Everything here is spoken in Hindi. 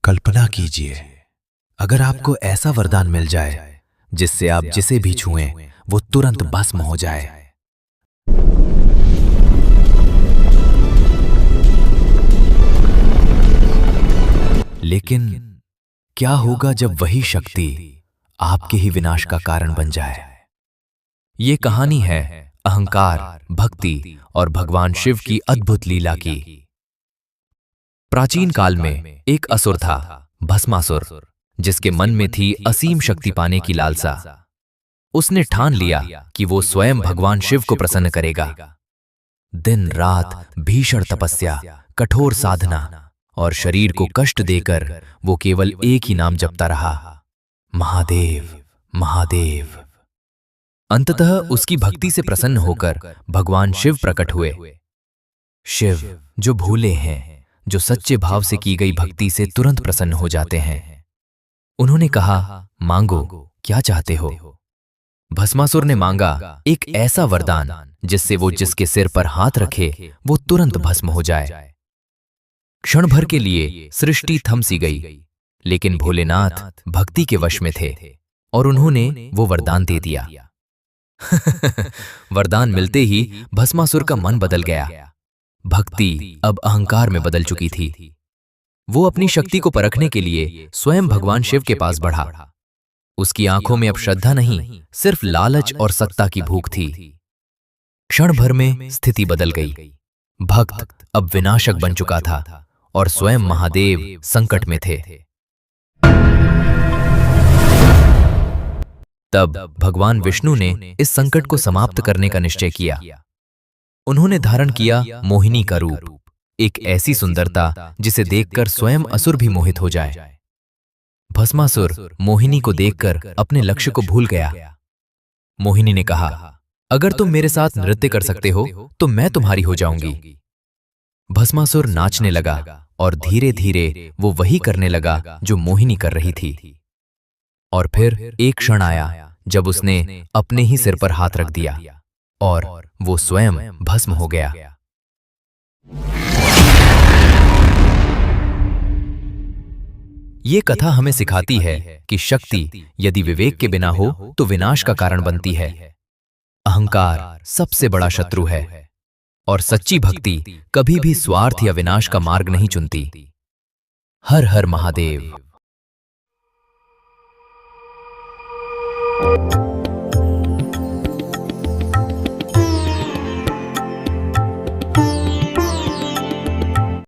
कल्पना कीजिए, अगर आपको ऐसा वरदान मिल जाए जिससे आप जिसे भी छुएं वो तुरंत भस्म हो जाए। लेकिन क्या होगा जब वही शक्ति आपके ही विनाश का कारण बन जाए? ये कहानी है अहंकार, भक्ति और भगवान शिव की अद्भुत लीला की। प्राचीन काल में एक असुर था, भस्मासुर, जिसके मन में थी असीम शक्ति पाने की लालसा। उसने ठान लिया कि वो स्वयं भगवान शिव को प्रसन्न करेगा। दिन रात भीषण तपस्या, कठोर साधना और शरीर को कष्ट देकर वो केवल एक ही नाम जपता रहा, महादेव महादेव। अंततः उसकी भक्ति से प्रसन्न होकर भगवान शिव प्रकट हुए। शिव जो भूले हैं, जो सच्चे भाव से की गई भक्ति से तुरंत प्रसन्न हो जाते हैं। उन्होंने कहा, मांगो, क्या चाहते हो? भस्मासुर ने मांगा एक ऐसा वरदान जिससे वो जिसके सिर पर हाथ रखे वो तुरंत भस्म हो जाए। क्षण भर के लिए सृष्टि थम सी गई, लेकिन भोलेनाथ भक्ति के वश में थे और उन्होंने वो वरदान दे दिया। वरदान मिलते ही भस्मासुर का मन बदल गया। भक्ति अब अहंकार में बदल चुकी थी। वो अपनी शक्ति को परखने के लिए स्वयं भगवान शिव के पास बढ़ा। उसकी आंखों में अब श्रद्धा नहीं, सिर्फ लालच और सत्ता की भूख थी। क्षण भर में स्थिति बदल गई। भक्त अब विनाशक बन चुका था और स्वयं महादेव संकट में थे। तब भगवान विष्णु ने इस संकट को समाप्त करने का निश्चय किया। उन्होंने धारण किया मोहिनी का रूप, एक ऐसी सुंदरता जिसे देखकर स्वयं असुर भी मोहित हो जाए। भस्मासुर मोहिनी को देखकर अपने लक्ष्य को भूल गया। मोहिनी ने कहा, अगर तुम मेरे साथ नृत्य कर सकते हो तो मैं तुम्हारी हो जाऊंगी। भस्मासुर नाचने लगा और धीरे धीरे वो वही करने लगा जो मोहिनी कर रही थी। और फिर एक क्षण आया जब उसने अपने ही सिर पर हाथ रख दिया और वो स्वयं भस्म हो गया। ये कथा हमें सिखाती है कि शक्ति यदि विवेक के बिना हो तो विनाश का कारण बनती है। अहंकार सबसे बड़ा शत्रु है और सच्ची भक्ति कभी भी स्वार्थ या विनाश का मार्ग नहीं चुनती। हर हर महादेव।